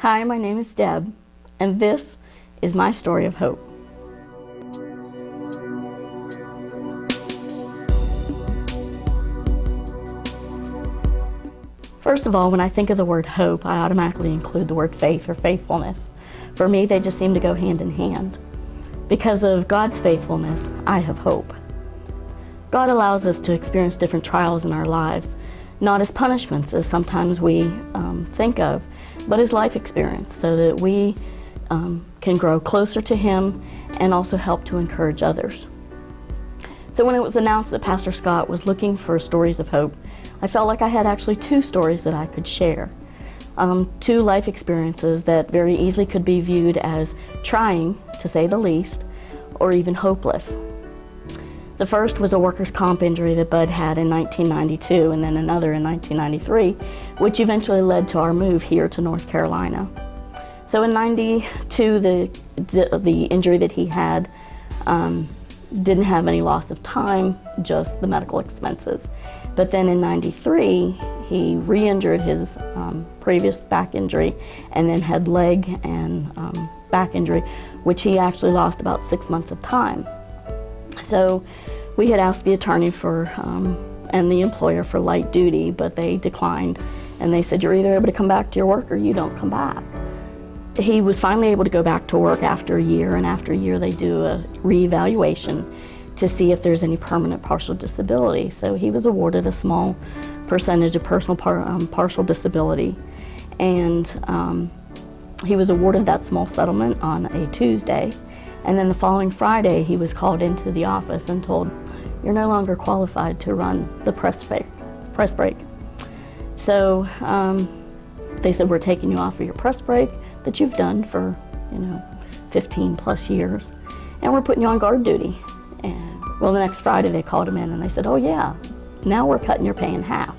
Hi, my name is Deb, and this is my story of hope. First of all, when I think of the word hope, I automatically include the word faith or faithfulness. For me, they just seem to go hand in hand. Because of God's faithfulness, I have hope. God allows us to experience different trials in our lives, not as punishments as sometimes we think of, but as life experience, so that we can grow closer to Him and also help to encourage others. So when it was announced that Pastor Scott was looking for stories of hope, I felt like I had actually two stories that I could share. Two life experiences that very easily could be viewed as trying, to say the least, or even hopeless. The first was a workers' comp injury that Bud had in 1992 and then another in 1993, which eventually led to our move here to North Carolina. So in 92, the injury that he had didn't have any loss of time, just the medical expenses. But then in 93, he re-injured his previous back injury and then had leg and back injury, which he actually lost about 6 months of time. So we had asked the attorney for and the employer for light duty, but they declined, and they said, you're either able to come back to your work or you don't come back. He was finally able to go back to work after a year, and after a year they do a reevaluation to see if there's any permanent partial disability. So he was awarded a small percentage of personal partial disability, and he was awarded that small settlement on a Tuesday. And then the following Friday, he was called into the office and told, you're no longer qualified to run the press break. So they said, we're taking you off of your press break that you've done for 15 plus years, and we're putting you on guard duty. And well, the next Friday they called him in and they said, oh yeah, now we're cutting your pay in half.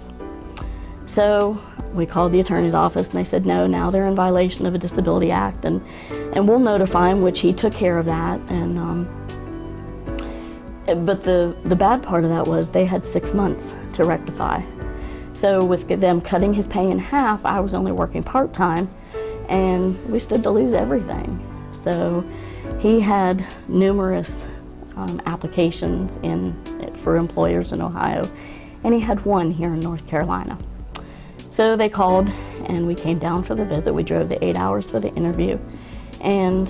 So we called the attorney's office and they said, no, now they're in violation of a Disability Act, and we'll notify him, which he took care of that. And but the bad part of that was they had 6 months to rectify. So with them cutting his pay in half, I was only working part-time, and we stood to lose everything. So he had numerous applications for employers in Ohio, and he had one here in North Carolina. So they called and we came down for the visit. We drove the 8 hours for the interview, and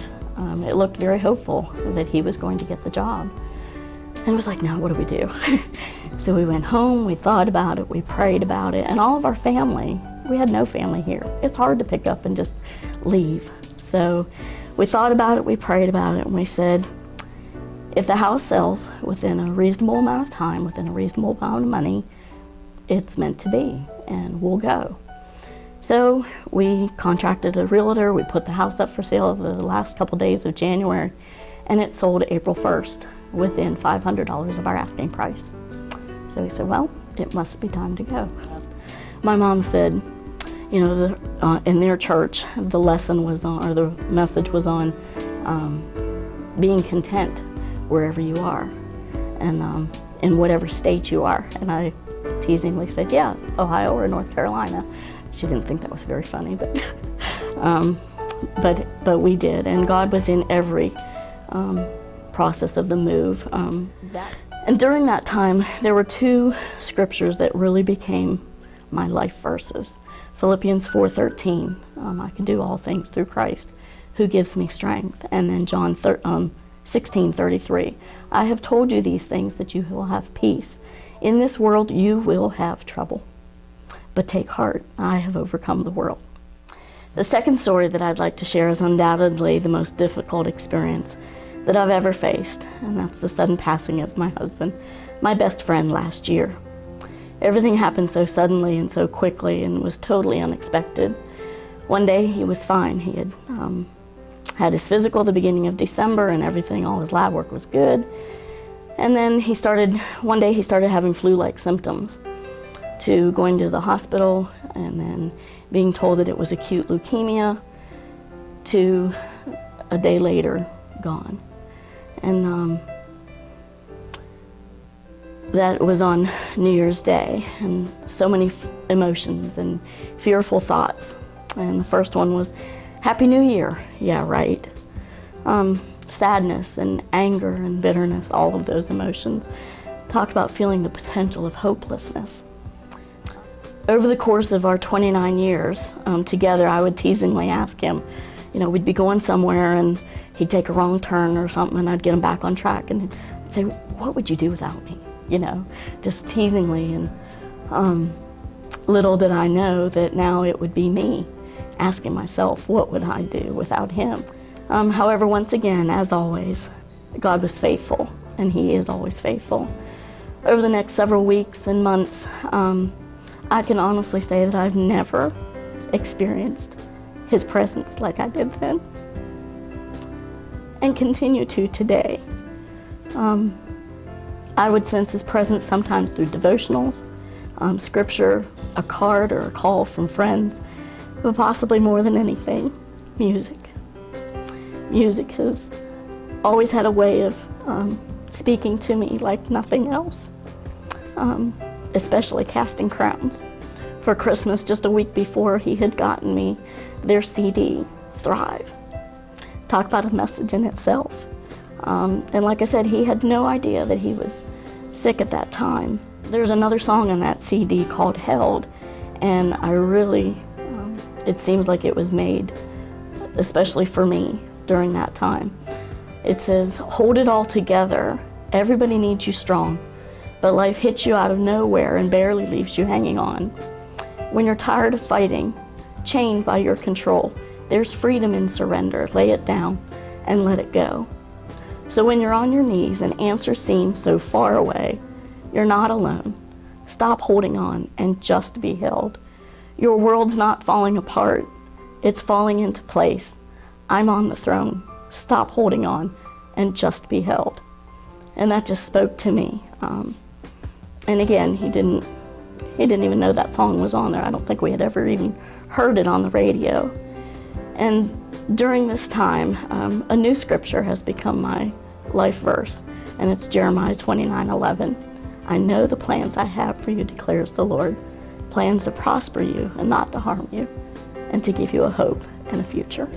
it looked very hopeful that he was going to get the job. And it was like, now what do we do? So we went home, we thought about it, we prayed about it, and all of our family, we had no family here. It's hard to pick up and just leave. So we thought about it, we prayed about it, and we said, if the house sells within a reasonable amount of time, within a reasonable amount of money, it's meant to be, and we'll go. So we contracted a realtor, we put the house up for sale the last couple days of January, and it sold April 1st within $500 of our asking price. So we said, well, it must be time to go. My mom said, in their church, the lesson was on, or the message was on being content wherever you are, and in whatever state you are. And I teasingly said, yeah, Ohio or North Carolina. She didn't think that was very funny, but we did, and God was in every process of the move. And during that time, there were two scriptures that really became my life verses. Philippians 4:13, I can do all things through Christ who gives me strength. And then John 16:33, I have told you these things that you will have peace. In this world you will have trouble, but take heart, I have overcome the world. The second story that I'd like to share is undoubtedly the most difficult experience that I've ever faced, and that's the sudden passing of my husband, my best friend, last year. Everything happened so suddenly and so quickly and was totally unexpected. One day he was fine. He had had his physical at the beginning of December and everything, all his lab work was good. And then one day he started having flu-like symptoms, to going to the hospital and then being told that it was acute leukemia, to a day later, gone. And that was on New Year's Day, and so many emotions and fearful thoughts. And the first one was, Happy New Year. Yeah, right. Sadness and anger and bitterness, all of those emotions. Talked about feeling the potential of hopelessness. Over the course of our 29 years together, I would teasingly ask him, we'd be going somewhere and he'd take a wrong turn or something, and I'd get him back on track, and I'd say, what would you do without me? Just teasingly. And little did I know that now it would be me asking myself, what would I do without him? However, once again, as always, God was faithful, and he is always faithful. Over the next several weeks and months, I can honestly say that I've never experienced his presence like I did then, and continue to today. I would sense his presence sometimes through devotionals, scripture, a card, or a call from friends, but possibly more than anything, music. Music has always had a way of speaking to me like nothing else, especially Casting Crowns. For Christmas, just a week before, he had gotten me their CD, Thrive. Talk about a message in itself. And like I said, he had no idea that he was sick at that time. There's another song on that CD called Held, and I really, it seems like it was made especially for me during that time. It says, hold it all together. Everybody needs you strong, but life hits you out of nowhere and barely leaves you hanging on. When you're tired of fighting, chained by your control, there's freedom in surrender. Lay it down and let it go. So when you're on your knees and answers seem so far away, you're not alone. Stop holding on and just be held. Your world's not falling apart. It's falling into place. I'm on the throne. Stop holding on and just be held. And that just spoke to me. And again, he didn't even know that song was on there. I don't think we had ever even heard it on the radio. And during this time, a new scripture has become my life verse, and it's Jeremiah 29:11. I know the plans I have for you, declares the Lord, plans to prosper you and not to harm you, and to give you a hope and a future.